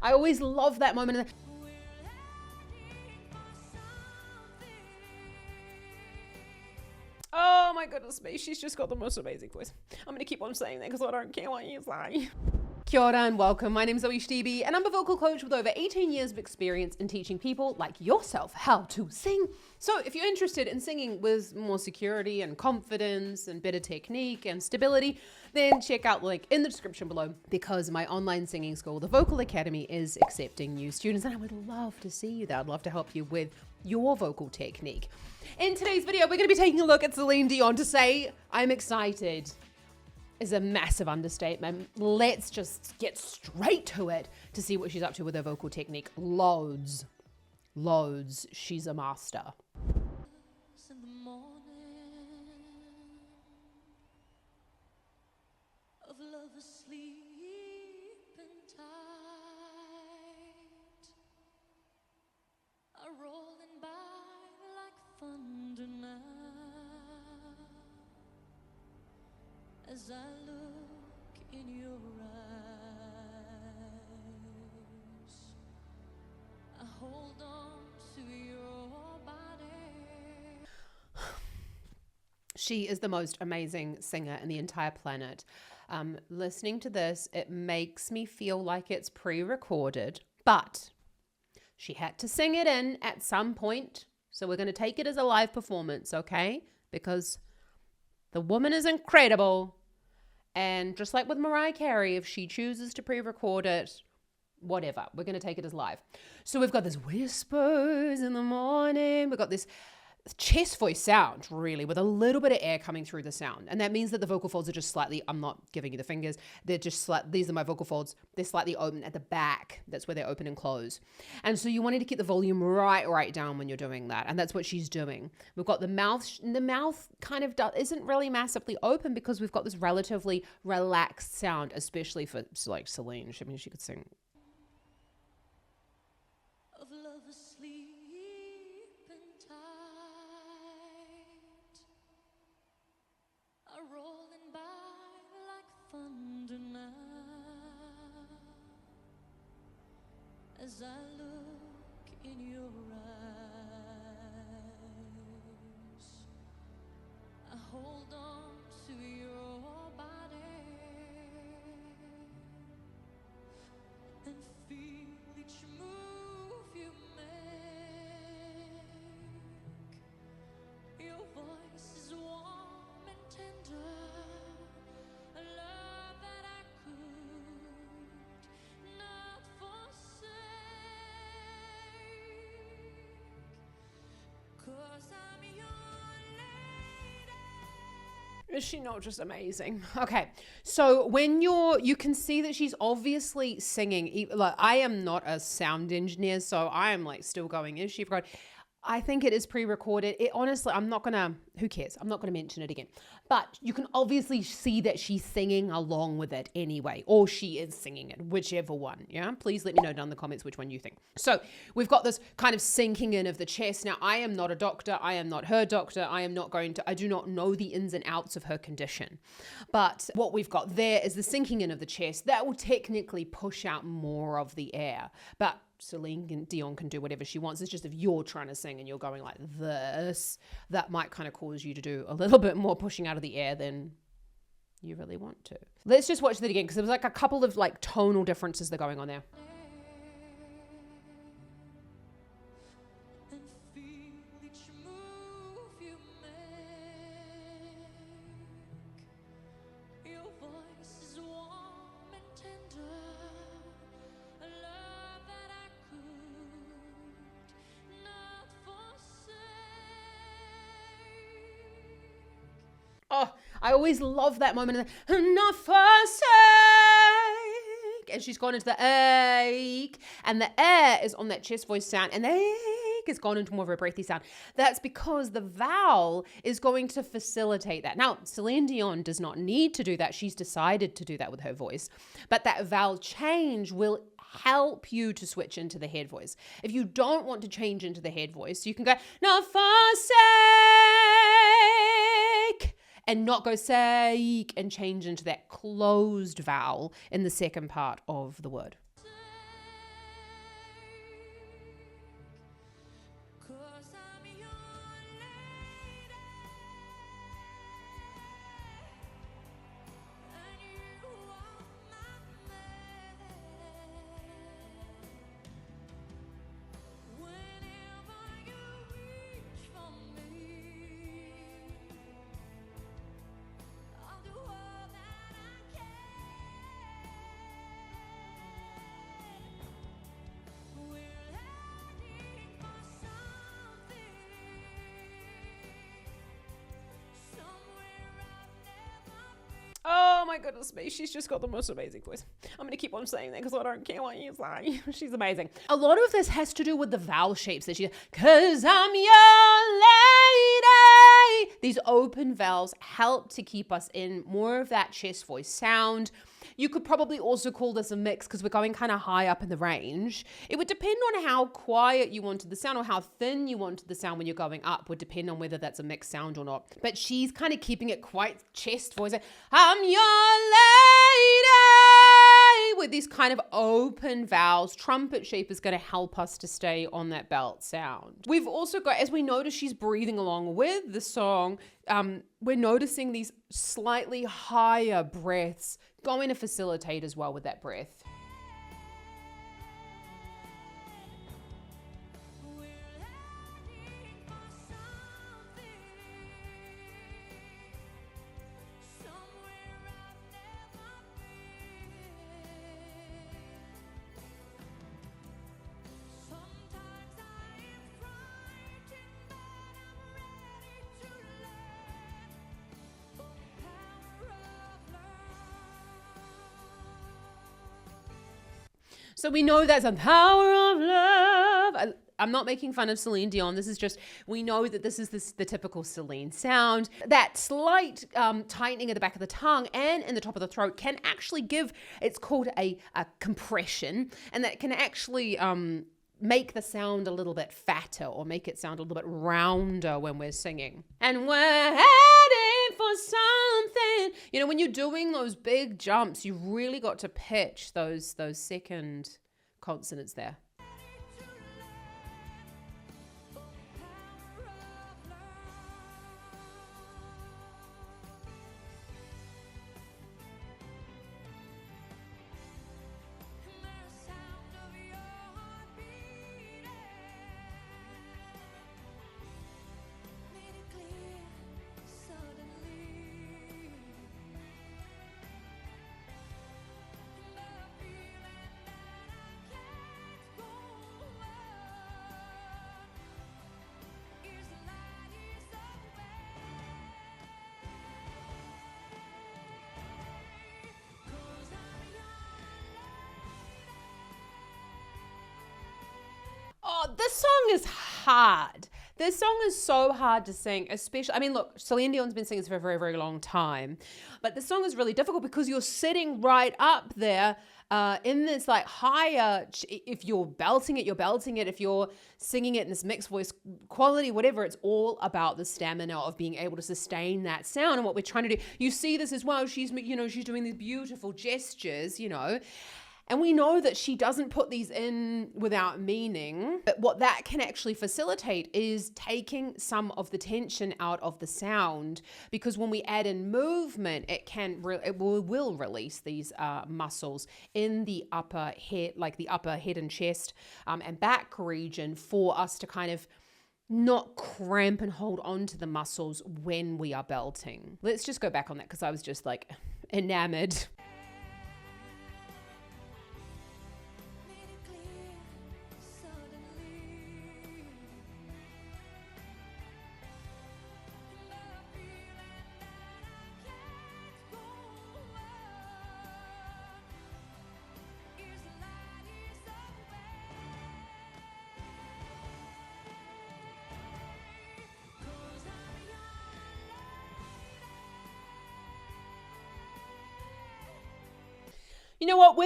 I always love that moment. Oh my goodness me, she's just got the most amazing voice. I'm going to keep on saying that because I don't care what you say. Kia ora and welcome. My name's ZoeStibi and I'm a vocal coach with over 18 years of experience in teaching people like yourself how to sing. So if you're interested in singing with more security and confidence and better technique and stability, then check out the link in the description below, because my online singing school, the Vocal Academy, is accepting new students and I would love to see you there. I'd love to help you with your vocal technique. In today's video, we're going to be taking a look at Celine Dion. To say I'm excited is a massive understatement. Let's just get straight to it to see what she's up to with her vocal technique. Loads. She's a master. In the morning of love asleep and tight, are rolling by like thunder now. As I look in your eyes, I hold on to your body. She is the most amazing singer in the entire planet. Listening to this, it makes me feel like it's pre-recorded, but she had to sing it in at some point. So we're going to take it as a live performance, okay? Because the woman is incredible. And just like with Mariah Carey, if she chooses to pre-record it, whatever, we're going to take it as live. So we've got this whispers in the morning. We've got this chest voice sound, really, with a little bit of air coming through the sound. And that means that the vocal folds are just slightly, I'm not giving you the fingers, they're just slightly, these are my vocal folds, they're slightly open at the back. That's where they open and close. And so you wanted to keep the volume right down when you're doing that. And that's what she's doing. We've got the mouth kind of isn't really massively open because we've got this relatively relaxed sound, especially for like Celine. I mean, she could sing. Of love asleep and tight, are rolling by like thunder now. As I look in your eyes, I hold on to your body and feel each move you make. Your voice is warm and tender, a love that I could not forsake, 'cause I'm your lady. Is she not just amazing? Okay, so when you can see that she's obviously singing. Like, I am not a sound engineer, so I am like still going, is she recorded? I think it is pre-recorded. It honestly, I'm not gonna, who cares? I'm not gonna mention it again. But you can obviously see that she's singing along with it anyway, or she is singing it, whichever one, yeah? Please let me know down in the comments which one you think. So we've got this kind of sinking in of the chest. Now, I am not a doctor. I am not her doctor. I do not know the ins and outs of her condition. But what we've got there is the sinking in of the chest. That will technically push out more of the air. But Celine Dion can do whatever she wants. It's just if you're trying to sing and you're going like this, that might kind of cause you to do a little bit more pushing out of the air than you really want to. Let's just watch that again because there was like a couple of like tonal differences that are going on there. And feel each move you make. Your voice is warm and tender, a love that I could not forsake. Oh, I always love that moment. Not forsake. And she's gone into the ache. And the air is on that chest voice sound. And the ache has gone into more of a breathy sound. That's because the vowel is going to facilitate that. Now, Celine Dion does not need to do that. She's decided to do that with her voice. But that vowel change will help you to switch into the head voice. If you don't want to change into the head voice, you can go, not forsake, and not go sake and change into that closed vowel in the second part of the word. my goodness me, she's just got the most amazing voice. I'm going to keep on saying that because I don't care what you say. She's amazing. A lot of this has to do with the vowel shapes that she, cause I'm your lady. These open vowels help to keep us in more of that chest voice sound. You could probably also call this a mix because we're going kind of high up in the range. It would depend on how quiet you wanted the sound or how thin you wanted the sound when you're going up, would depend on whether that's a mixed sound or not. But she's kind of keeping it quite chest voice. I'm your lady with these kind of open vowels. Trumpet shape is going to help us to stay on that belt sound. We've also got, as we notice she's breathing along with the song, we're noticing these slightly higher breaths going to facilitate as well with that breath. So we know that's a power of love. I'm not making fun of Celine Dion. This is just, we know that this is the typical Celine sound. That slight tightening at the back of the tongue and in the top of the throat can actually give, it's called a compression, and that can actually make the sound a little bit fatter or make it sound a little bit rounder when we're singing. And we're heading for something. You know, when you're doing those big jumps, you really got to pitch those second consonants there. Oh, this song is hard. This song is so hard to sing, especially, I mean, look, Celine Dion's been singing this for a very, very long time, but this song is really difficult because you're sitting right up there in this like higher, if you're belting it, you're belting it. If you're singing it in this mixed voice quality, whatever, it's all about the stamina of being able to sustain that sound and what we're trying to do. You see this as well. She's doing these beautiful gestures, and we know that she doesn't put these in without meaning. But what that can actually facilitate is taking some of the tension out of the sound, because when we add in movement, it will release these muscles in the upper head, like the upper head and chest and back region, for us to kind of not cramp and hold on to the muscles when we are belting. Let's just go back on that because I was just like enamored. You know what,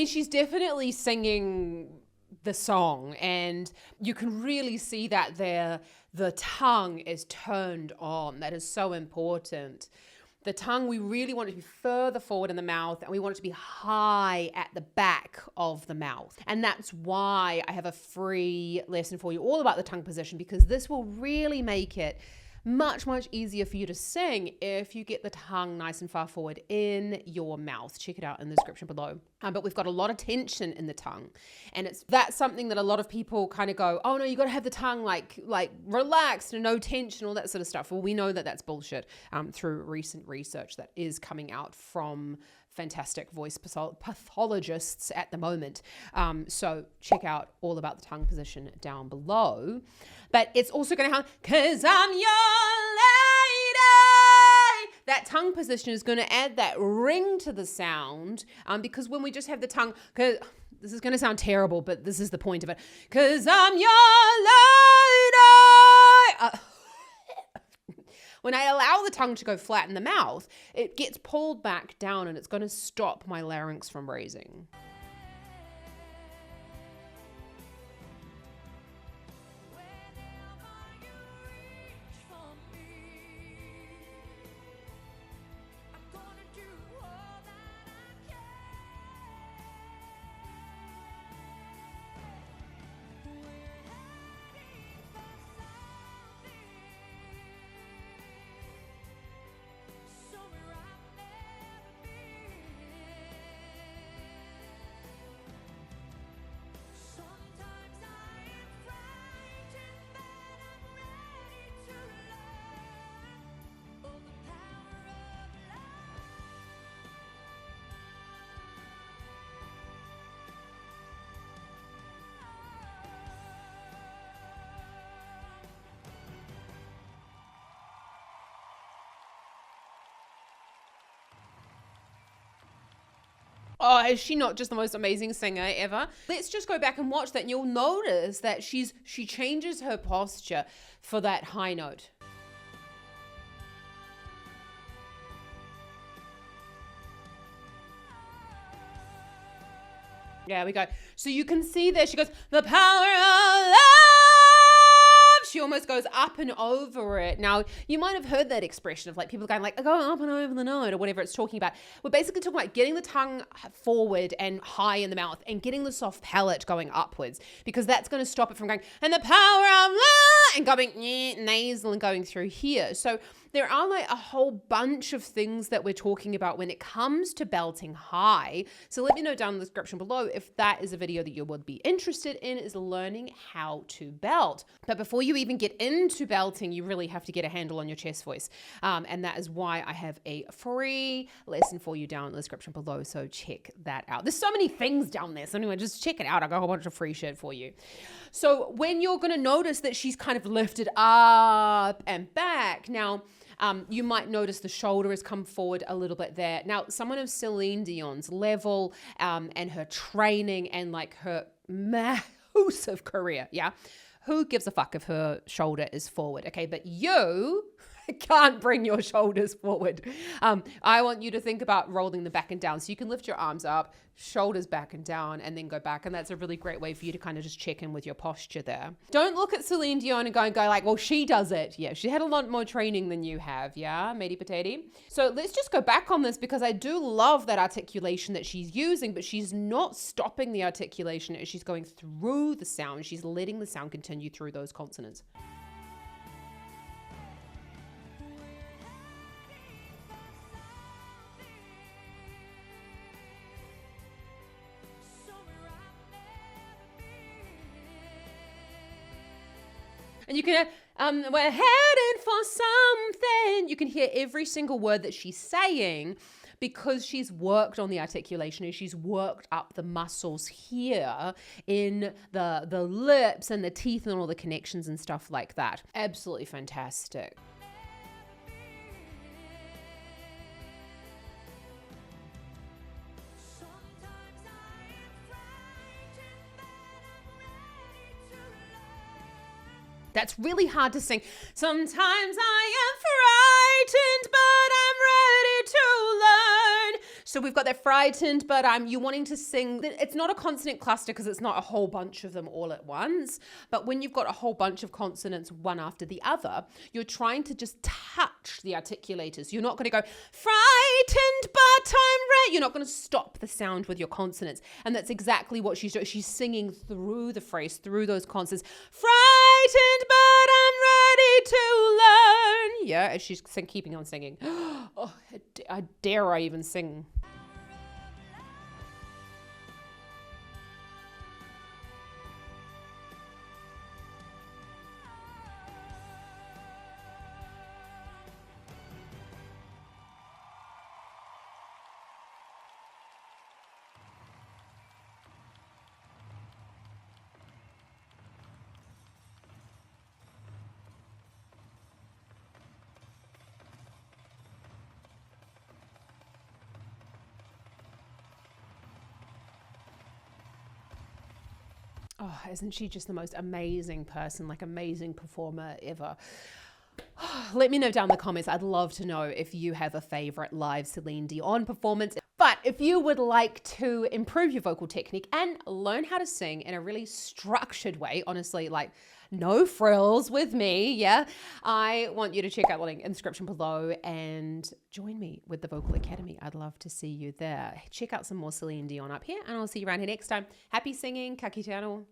she's definitely singing the song, and you can really see that there, the tongue is turned on. That is so important. The tongue, we really want it to be further forward in the mouth, and we want it to be high at the back of the mouth. And that's why I have a free lesson for you all about the tongue position, because this will really make it much, much easier for you to sing if you get the tongue nice and far forward in your mouth. Check it out in the description below. But we've got a lot of tension in the tongue, and that's something that a lot of people kind of go, oh no, you got to have the tongue like relaxed and no tension, all that sort of stuff. Well, we know that that's bullshit through recent research that is coming out from fantastic voice pathologists at the moment. So check out all about the tongue position down below. But it's also going to have, 'cause I'm your lady. that tongue position is going to add that ring to the sound, because when we just have the tongue, because this is going to sound terrible, but this is the point of it, because I'm your lady. When I allow the tongue to go flat in the mouth, it gets pulled back down and it's going to stop my larynx from raising. Oh, is she not just the most amazing singer ever? Let's just go back and watch that and you'll notice that she changes her posture for that high note. Yeah, we go. So you can see there, she goes, the power of love. She almost goes up and over it. Now, you might have heard that expression of like people going like, going up and over the note or whatever it's talking about. We're basically talking about getting the tongue forward and high in the mouth and getting the soft palate going upwards, because that's going to stop it from going, and the power of love, and going nasal and going through here. So there are like a whole bunch of things that we're talking about when it comes to belting high. So let me know down in the description below if that is a video that you would be interested in, is learning how to belt. But before you even get into belting, you really have to get a handle on your chest voice. And that is why I have a free lesson for you down in the description below. So check that out. There's so many things down there. So anyway, just check it out. I got a whole bunch of free shit for you. So when you're going to notice that she's kind of lifted up and back. Now, you might notice the shoulder has come forward a little bit there. Now, someone of Celine Dion's level and her training and like her massive career, yeah, who gives a fuck if her shoulder is forward, okay? But you can't bring your shoulders forward. I want you to think about rolling them back and down. So you can lift your arms up, shoulders back and down, and then go back. And that's a really great way for you to kind of just check in with your posture there. Don't look at Celine Dion and go like, well, she does it. Yeah, she had a lot more training than you have. Yeah, matey potato. So let's just go back on this, because I do love that articulation that she's using, but she's not stopping the articulation as she's going through the sound. She's letting the sound continue through those consonants. And you can, we're heading for something. You can hear every single word that she's saying, because she's worked on the articulation and she's worked up the muscles here in the lips and the teeth and all the connections and stuff like that. Absolutely fantastic. That's really hard to sing. Sometimes I am frightened, but I'm ready to learn. So we've got that frightened, but you wanting to sing. It's not a consonant cluster because it's not a whole bunch of them all at once. But when you've got a whole bunch of consonants one after the other, you're trying to just touch the articulators. You're not going to go frightened, but I'm ready. You're not going to stop the sound with your consonants. And that's exactly what she's doing. She's singing through the phrase, through those consonants. Frightened, but I'm ready to learn. Yeah, as she's keeping on singing. Oh, I dare I even sing. Oh, isn't she just the most amazing person, like amazing performer ever? Let me know down in the comments. I'd love to know if you have a favorite live Celine Dion performance. But if you would like to improve your vocal technique and learn how to sing in a really structured way, honestly, like no frills with me, yeah, I want you to check out the link in the description below and join me with the Vocal Academy. I'd love to see you there. Check out some more Celine Dion up here, and I'll see you around here next time. Happy singing, ka kite anō.